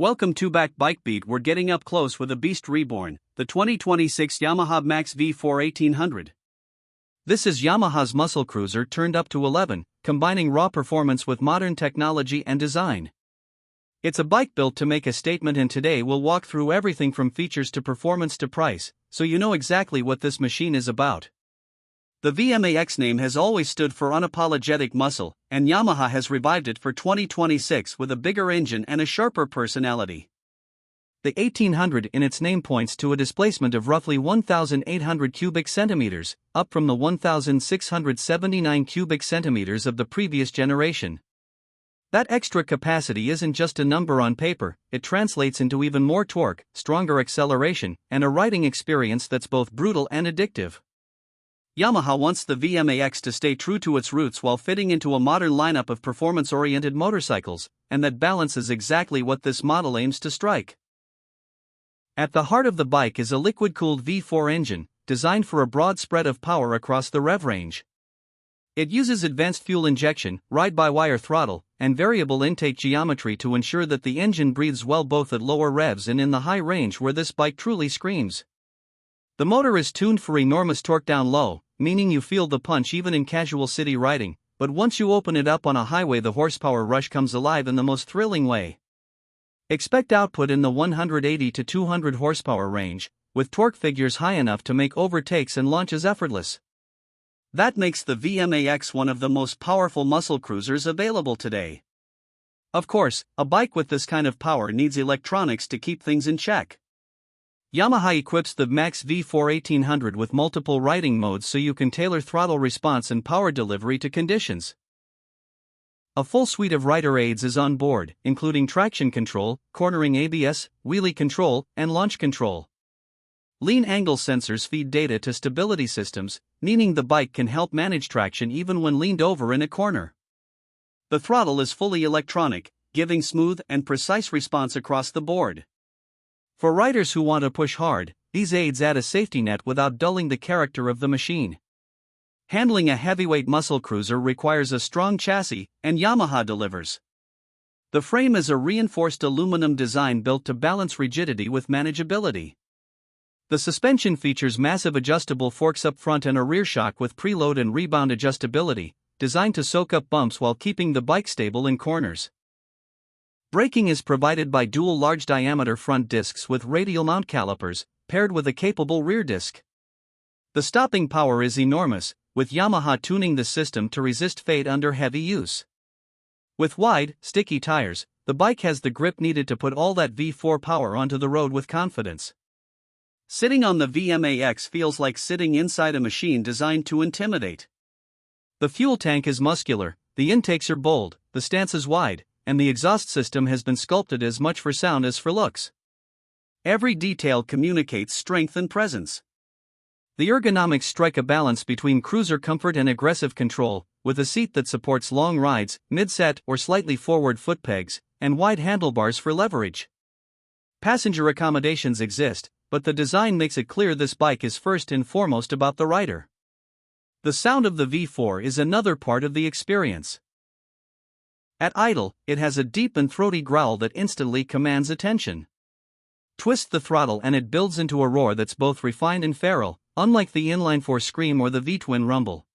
Welcome to Back Bike Beat. We're getting up close with a beast reborn, the 2026 Yamaha VMAX V4 1800. This is Yamaha's muscle cruiser turned up to 11, combining raw performance with modern technology and design. It's a bike built to make a statement, and today we'll walk through everything from features to performance to price, so you know exactly what this machine is about. The VMAX name has always stood for unapologetic muscle, and Yamaha has revived it for 2026 with a bigger engine and a sharper personality. The 1800 in its name points to a displacement of roughly 1,800 cubic centimeters, up from the 1,679 cubic centimeters of the previous generation. That extra capacity isn't just a number on paper, it translates into even more torque, stronger acceleration, and a riding experience that's both brutal and addictive. Yamaha wants the VMAX to stay true to its roots while fitting into a modern lineup of performance-oriented motorcycles, and that balance is exactly what this model aims to strike. At the heart of the bike is a liquid-cooled V4 engine, designed for a broad spread of power across the rev range. It uses advanced fuel injection, ride-by-wire throttle, and variable intake geometry to ensure that the engine breathes well both at lower revs and in the high range where this bike truly screams. The motor is tuned for enormous torque down low, meaning you feel the punch even in casual city riding, but once you open it up on a highway the horsepower rush comes alive in the most thrilling way. Expect output in the 180 to 200 horsepower range, with torque figures high enough to make overtakes and launches effortless. That makes the VMAX one of the most powerful muscle cruisers available today. Of course, a bike with this kind of power needs electronics to keep things in check. Yamaha equips the VMAX V4 1800 with multiple riding modes so you can tailor throttle response and power delivery to conditions. A full suite of rider aids is on board, including traction control, cornering ABS, wheelie control, and launch control. Lean angle sensors feed data to stability systems, meaning the bike can help manage traction even when leaned over in a corner. The throttle is fully electronic, giving smooth and precise response across the board. For riders who want to push hard, these aids add a safety net without dulling the character of the machine. Handling a heavyweight muscle cruiser requires a strong chassis, and Yamaha delivers. The frame is a reinforced aluminum design built to balance rigidity with manageability. The suspension features massive adjustable forks up front and a rear shock with preload and rebound adjustability, designed to soak up bumps while keeping the bike stable in corners. Braking is provided by dual large-diameter front discs with radial mount calipers, paired with a capable rear disc. The stopping power is enormous, with Yamaha tuning the system to resist fade under heavy use. With wide, sticky tires, the bike has the grip needed to put all that V4 power onto the road with confidence. Sitting on the VMAX feels like sitting inside a machine designed to intimidate. The fuel tank is muscular, the intakes are bold, the stance is wide, and the exhaust system has been sculpted as much for sound as for looks. Every detail communicates strength and presence. The ergonomics strike a balance between cruiser comfort and aggressive control, with a seat that supports long rides, mid-set or slightly forward foot pegs, and wide handlebars for leverage. Passenger accommodations exist, but the design makes it clear this bike is first and foremost about the rider. The sound of the V4 is another part of the experience. At idle, it has a deep and throaty growl that instantly commands attention. Twist the throttle and it builds into a roar that's both refined and feral, unlike the inline-4 scream or the V-twin rumble.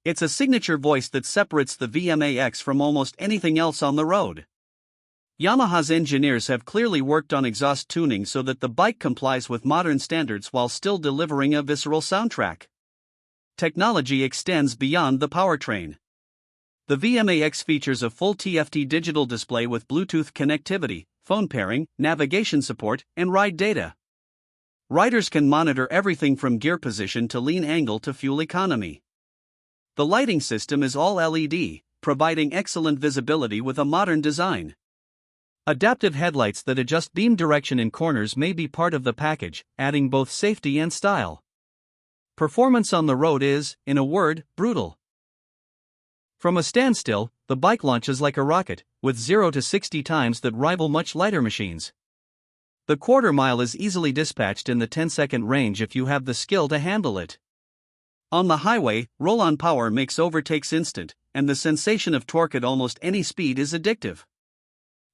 It's a signature voice that separates the VMAX from almost anything else on the road. Yamaha's engineers have clearly worked on exhaust tuning so that the bike complies with modern standards while still delivering a visceral soundtrack. Technology extends beyond the powertrain. The VMAX features a full TFT digital display with Bluetooth connectivity, phone pairing, navigation support, and ride data. Riders can monitor everything from gear position to lean angle to fuel economy. The lighting system is all LED, providing excellent visibility with a modern design. Adaptive headlights that adjust beam direction in corners may be part of the package, adding both safety and style. Performance on the road is, in a word, brutal. From a standstill, the bike launches like a rocket, with 0 to 60 times that rival much lighter machines. The quarter mile is easily dispatched in the 10-second range if you have the skill to handle it. On the highway, roll-on power makes overtakes instant, and the sensation of torque at almost any speed is addictive.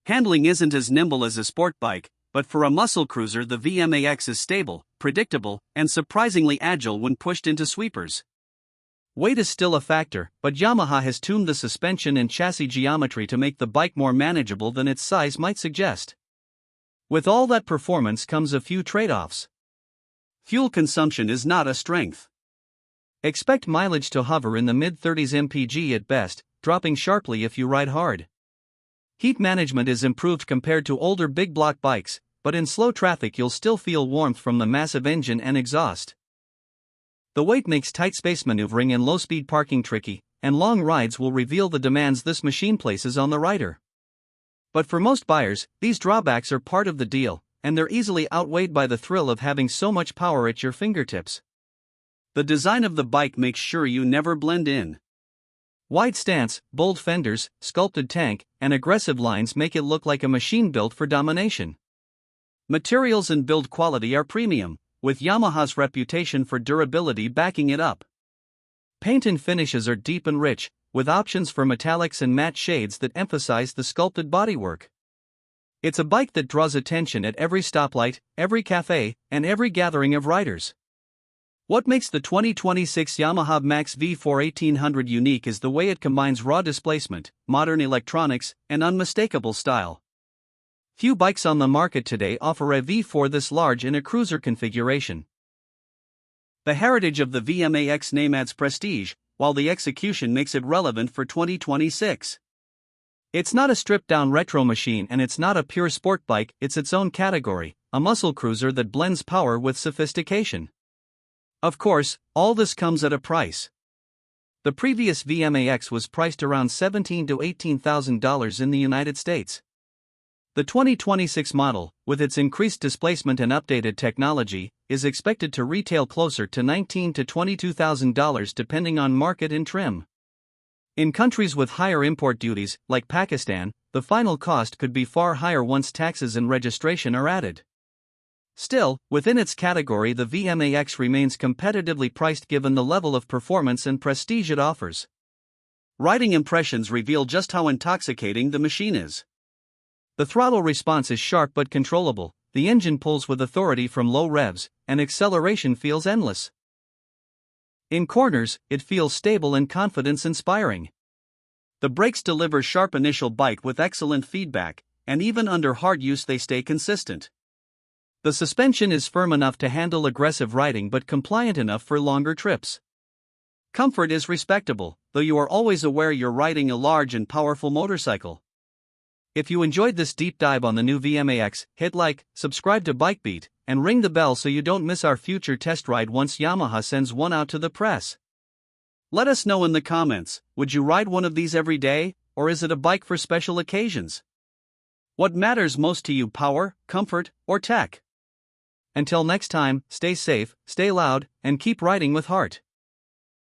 Handling isn't as nimble as a sport bike, but for a muscle cruiser the VMAX is stable, predictable, and surprisingly agile when pushed into sweepers. Weight is still a factor, but Yamaha has tuned the suspension and chassis geometry to make the bike more manageable than its size might suggest. With all that performance comes a few trade-offs. Fuel consumption is not a strength. Expect mileage to hover in the mid-30s mpg at best, dropping sharply if you ride hard. Heat management is improved compared to older big block bikes, but in slow traffic you'll still feel warmth from the massive engine and exhaust. The weight makes tight space maneuvering and low-speed parking tricky, and long rides will reveal the demands this machine places on the rider. But for most buyers, these drawbacks are part of the deal, and they're easily outweighed by the thrill of having so much power at your fingertips. The design of the bike makes sure you never blend in. Wide stance, bold fenders, sculpted tank, and aggressive lines make it look like a machine built for domination. Materials and build quality are premium, with Yamaha's reputation for durability backing it up. Paint and finishes are deep and rich, with options for metallics and matte shades that emphasize the sculpted bodywork. It's a bike that draws attention at every stoplight, every cafe, and every gathering of riders. What makes the 2026 Yamaha VMAX V4 1800 unique is the way it combines raw displacement, modern electronics, and unmistakable style. Few bikes on the market today offer a V4 this large in a cruiser configuration. The heritage of the VMAX name adds prestige, while the execution makes it relevant for 2026. It's not a stripped-down retro machine and it's not a pure sport bike, it's its own category, a muscle cruiser that blends power with sophistication. Of course, all this comes at a price. The previous VMAX was priced around $17,000 to $18,000 in the United States. The 2026 model, with its increased displacement and updated technology, is expected to retail closer to $19,000 to $22,000 depending on market and trim. In countries with higher import duties, like Pakistan, the final cost could be far higher once taxes and registration are added. Still, within its category the VMAX remains competitively priced given the level of performance and prestige it offers. Riding impressions reveal just how intoxicating the machine is. The throttle response is sharp but controllable, the engine pulls with authority from low revs, and acceleration feels endless. In corners, it feels stable and confidence-inspiring. The brakes deliver sharp initial bite with excellent feedback, and even under hard use they stay consistent. The suspension is firm enough to handle aggressive riding but compliant enough for longer trips. Comfort is respectable, though you are always aware you're riding a large and powerful motorcycle. If you enjoyed this deep dive on the new VMAX, hit like, subscribe to BikeBeat, and ring the bell so you don't miss our future test ride once Yamaha sends one out to the press. Let us know in the comments, would you ride one of these every day, or is it a bike for special occasions? What matters most to you, power, comfort, or tech? Until next time, stay safe, stay loud, and keep riding with heart.